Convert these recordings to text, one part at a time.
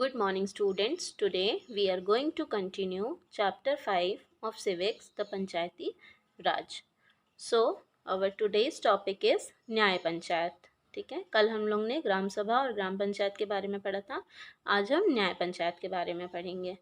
Good morning, students. Today we are going to continue chapter 5 of civics, the Panchayati Raj. So, our today's topic is न्याय पंचायत. ठीक है, कल हम लोग ने ग्राम सभा और ग्राम पंचायत के बारे में पढ़ा था. आज हम न्याय पंचायत के बारे में पढ़ेंगे.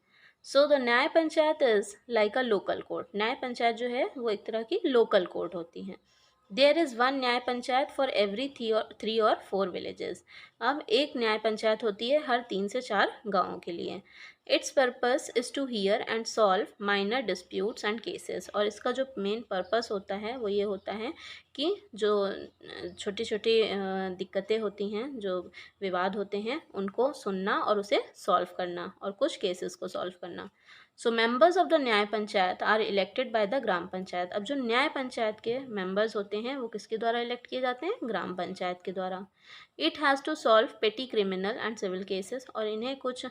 So the Nyaya panchayat is like a local court. न्याय पंचायत जो है वो एक तरह की लोकल कोर्ट होती है. देयर इज़ वन न्याय panchayat for every 3 or 4 villages. अब एक न्याय पंचायत होती है हर 3 से 4 गाँवों के लिए. Its purpose is to hear and solve minor disputes and cases. और इसका जो मेन पर्पस होता है वो ये होता है कि जो छोटी छोटी दिक्कतें होती हैं, जो विवाद होते हैं, उनको सुनना और उसे सॉल्व करना और कुछ केसेस को सॉल्व करना. So members of the Nyaya Panchayat are elected by the ग्राम पंचायत. अब जो न्याय पंचायत के मेंबर्स होते हैं वो किसके द्वारा इलेक्ट किए जाते हैं? ग्राम पंचायत के द्वारा. इट हैज़ टू सॉल्व पेटी क्रिमिनल एंड सिविल केसेस. और इन्हें कुछ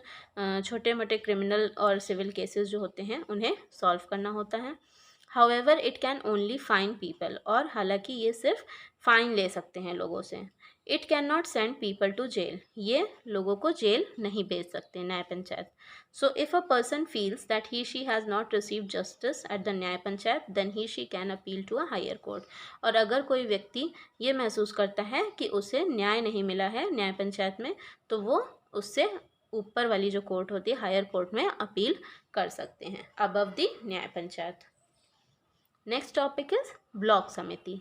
छोटे मोटे क्रिमिनल और सिविल केसेस जो होते हैं उन्हें सॉल्व करना होता है. However it can only fine people. और हालांकि ये सिर्फ फाइन ले सकते हैं लोगों से. It can not send people to jail. ये लोगों को जेल नहीं भेज सकते Nyaya Panchayat. So if a person feels that he she has not receive justice at the Nyaya Panchayat then he she can appeal to a higher court. और अगर कोई व्यक्ति ये महसूस करता है कि उसे न्याय नहीं मिला है न्याय पंचायत में, तो वो उससे ऊपर वाली जो कोर्ट होती है हायर कोर्ट में अपील कर सकते हैं above the Nyaya panchayat. Next topic is block समिति.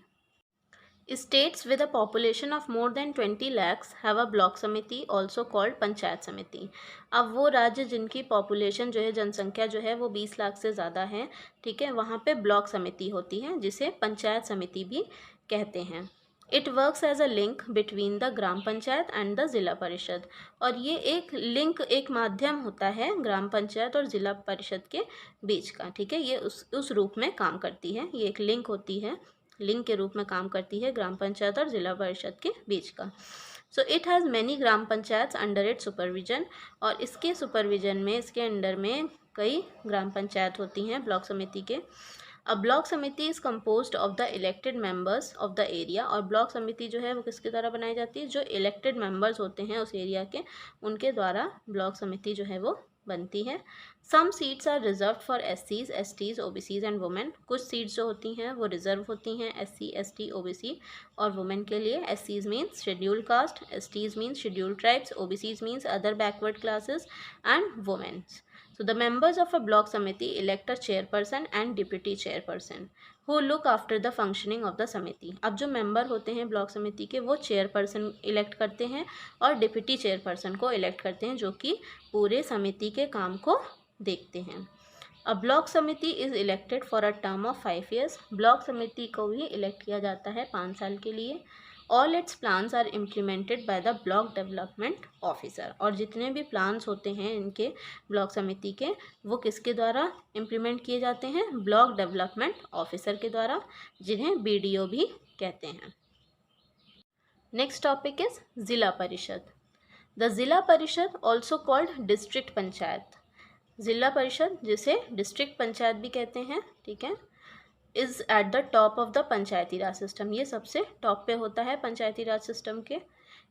States with a population of more than 20 lakhs have a block समिति also called पंचायत समिति. अब वो राज्य जिनकी पॉपुलेशन जो है, जनसंख्या जो है वो 20 लाख से ज़्यादा है, ठीक है, वहाँ पे ब्लॉक समिति होती है जिसे पंचायत समिति भी कहते हैं. It works as a link between the gram panchayat and the zila parishad. और ये एक लिंक, एक माध्यम होता है ग्राम पंचायत और ज़िला परिषद के बीच का. ठीक है, ये उस रूप में काम करती है. ये एक लिंक होती है, लिंक के रूप में काम करती है ग्राम पंचायत और ज़िला परिषद के बीच का. So it has many gram panchayat under it supervision. और इसके सुपरविजन में, इसके अंडर में कई ग्राम पंचायत होती हैं ब्लॉक समिति के. अ ब्लॉक समिति is composed of the elected members of the area. और ब्लॉक समिति जो है वो किसके द्वारा बनाई जाती है? जो इलेक्टेड मेंबर्स होते हैं उस एरिया के, उनके द्वारा ब्लॉक समिति जो है वो बनती है. Some seats are reserve for SCs, STs, OBCs and women. कुछ सीट्स जो होती हैं वो रिजर्व होती हैं SC, ST, OBC और वुमेन के लिए. SCs means scheduled caste, STs means scheduled tribes, OBCs means other backward classes and womens. So the members of a block committee elect a chairperson and deputy chairperson who look after the functioning of the committee. अब जो member होते हैं block समिति के वो chairperson elect करते हैं और डिप्टी चेयरपर्सन को इलेक्ट करते हैं जो कि पूरे समिति के काम को देखते हैं. अ ब्लॉक समिति is elected for a term of 5 years. Block समिति को भी इलेक्ट किया जाता है 5 साल के लिए. All its plans are implemented by the block development officer. और जितने भी प्लान्स होते हैं इनके ब्लॉक समिति के, वो किसके द्वारा इम्प्लीमेंट किए जाते हैं? ब्लॉक डेवलपमेंट ऑफिसर के द्वारा, जिन्हें BDO भी कहते हैं. नेक्स्ट टॉपिक इज ज़िला परिषद. द ज़िला परिषद ऑल्सो कॉल्ड डिस्ट्रिक्ट पंचायत. ज़िला परिषद, जिसे डिस्ट्रिक्ट पंचायत भी कहते हैं, ठीक है, is at the top of the panchayati raj system. ये सबसे टॉप पे होता है पंचायती राज सिस्टम के.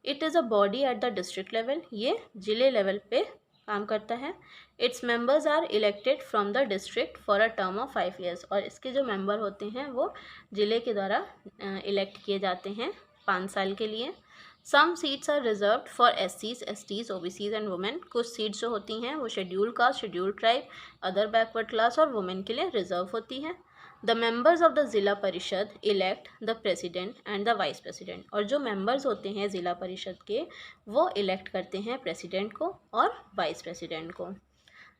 It is a body at the district level. ये जिले लेवल पे काम करता है. Its members are elected from the district for a term of 5 years. और इसके जो मेंबर होते हैं वो जिले के द्वारा इलेक्ट किए जाते हैं 5 साल के लिए. Some seats are reserved for SCs, STs, OBCs and women. कुछ सीट्स जो होती हैं वो scheduled caste, scheduled tribe, other backward class और वुमेन के लिए रिजर्व होती है. The members of the zila परिषद elect the president and the vice president. और जो मेंबर्स होते हैं ज़िला परिषद के वो इलेक्ट करते हैं प्रेसिडेंट को और वाइस प्रेसिडेंट को.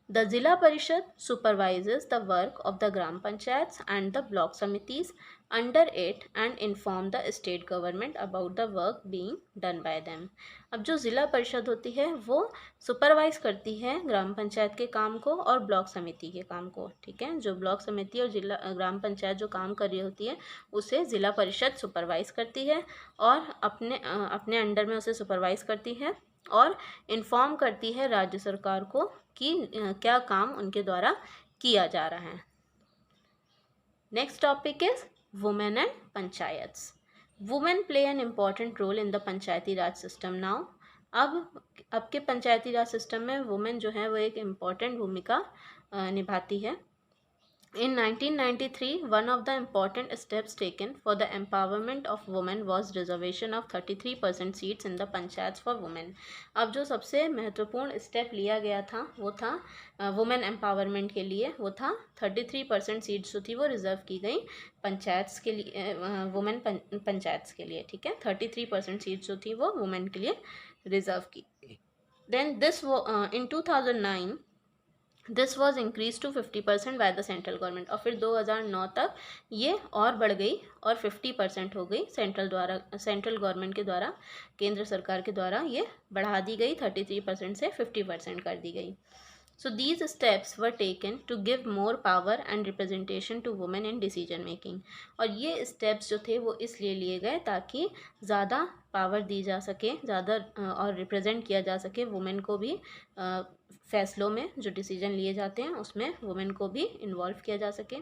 The Zilla Parishad supervises the work of the Gram Panchayats and the block committees under it and inform the state government about the work being done by them. अब जो ज़िला परिषद होती है वो सुपरवाइज करती है ग्राम पंचायत के काम को और ब्लॉक समिति के काम को. ठीक है, जो ब्लॉक समिति और जिला ग्राम पंचायत जो काम कर रही होती है उसे ज़िला परिषद सुपरवाइज करती है और अपने अंडर में उसे सुपरवाइज करती है और इन्फॉर्म करती है राज्य सरकार को कि क्या काम उनके द्वारा किया जा रहा है. Next topic is women and panchayats. Women play an important role in the panchayati raj system now. अब के पंचायती राज सिस्टम में वुमेन जो है वो एक इम्पॉर्टेंट भूमिका निभाती है। In 1993, one of the important steps taken for the empowerment of women was reservation of 33% seats in the panchayats for women. अब जो सबसे महत्वपूर्ण स्टेप लिया गया था वो था वुमेन एम्पावरमेंट के लिए, वो था 33% सीट्स जो थी वो रिजर्व की गई पंचायत्स के लिए, वुमेन पंचायत्स के लिए, ठीक है। 33% सीट्स जो थी वो वुमेन के लिए रिजर्व की। Then this in 2009 this was increase to 50% by the central government, और फिर 2009 तक ये और बढ़ गई और 50% हो गई सेंट्रल गवर्नमेंट के द्वारा, केंद्र सरकार के द्वारा ये बढ़ा दी गई, 33% से 50% कर दी गई। So these steps were taken to give more power and representation to women in decision making. और ये steps जो थे वो इसलिए लिए गए ताकि ज़्यादा पावर दी जा सके, ज़्यादा और रिप्रेजेंट किया जा सके वुमेन को भी, फैसलों में जो डिसीजन लिए जाते हैं उसमें वुमेन को भी इन्वॉल्व किया जा सके।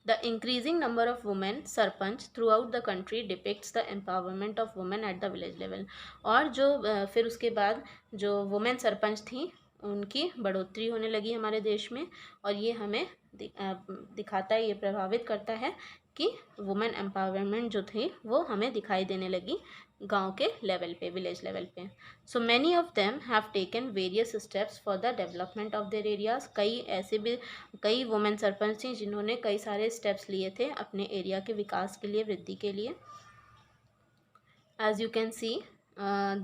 The increasing number of women sarpanch throughout the country depicts the empowerment of women at the village level. और जो फिर उसके बाद जो वुमेन सरपंच थी उनकी बढ़ोतरी होने लगी हमारे देश में, और ये हमें दिखाता है, ये प्रभावित करता है कि वुमेन एम्पावरमेंट जो थी वो हमें दिखाई देने लगी गांव के लेवल पे, विलेज लेवल पे। So many of them have taken various steps for the development of their areas. कई वुमेन सरपंच थी जिन्होंने कई सारे स्टेप्स लिए थे अपने एरिया के विकास के लिए, वृद्धि के लिए। As you can see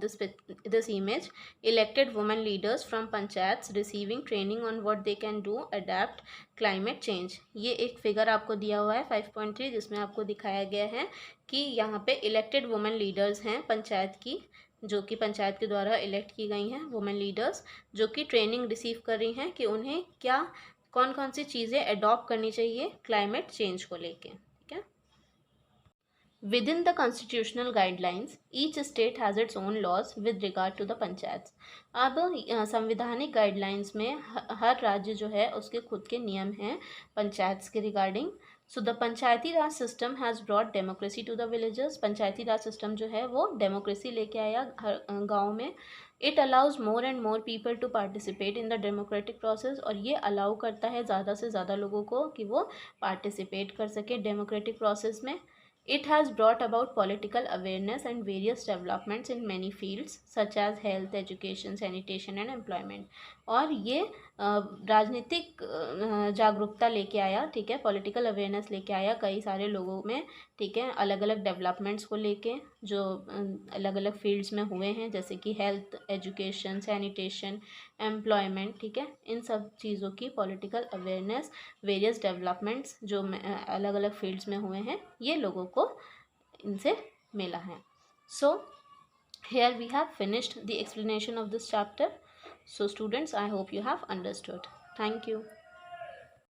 this image, elected women leaders from panchayats receiving training on what they can do adapt climate change। ये एक फिगर आपको दिया हुआ है 5.3, जिसमें आपको दिखाया गया है कि यहाँ पे इलेक्टेड वुमेन लीडर्स हैं पंचायत की, जो कि पंचायत के द्वारा इलेक्ट की गई हैं वुमेन लीडर्स, जो कि ट्रेनिंग रिसीव कर रही हैं कि उन्हें क्या कौन कौन सी चीज़ें अडॉप्ट करनी चाहिए क्लाइमेट चेंज को लेके, ठीक है। Within the constitutional guidelines, each state has its own laws with regard to the panchayats. अब संविधानिक गाइडलाइंस में हर राज्य जो है उसके खुद के नियम हैं पंचायत्स के regarding. So the panchayati raj system has brought democracy to the villages. Panchayati raj system जो है वो डेमोक्रेसी लेके आया हर गाँव में। It allows more and more people to participate in the democratic process, और ये अलाउ करता है ज़्यादा से ज़्यादा लोगों को कि वो पार्टिसिपेट कर सके डेमोक्रेटिक प्रोसेस में। It has brought about political awareness and various developments in many fields such as health, education, sanitation and employment. और ये राजनीतिक जागरूकता लेके आया, ठीक है, पॉलिटिकल अवेयरनेस लेके आया कई सारे लोगों में, ठीक है, अलग अलग डेवलपमेंट्स को लेके जो अलग अलग फील्ड्स में हुए हैं, जैसे कि हेल्थ, एजुकेशन, सैनिटेशन, एम्प्लॉयमेंट, ठीक है, इन सब चीज़ों की पॉलिटिकल अवेयरनेस, वेरियस डेवलपमेंट्स जो अलग अलग फील्ड्स में हुए हैं, ये लोगों को इनसे मिला है। सो here we have finished the explanation of this chapter. So students, I hope you have understood. Thank you.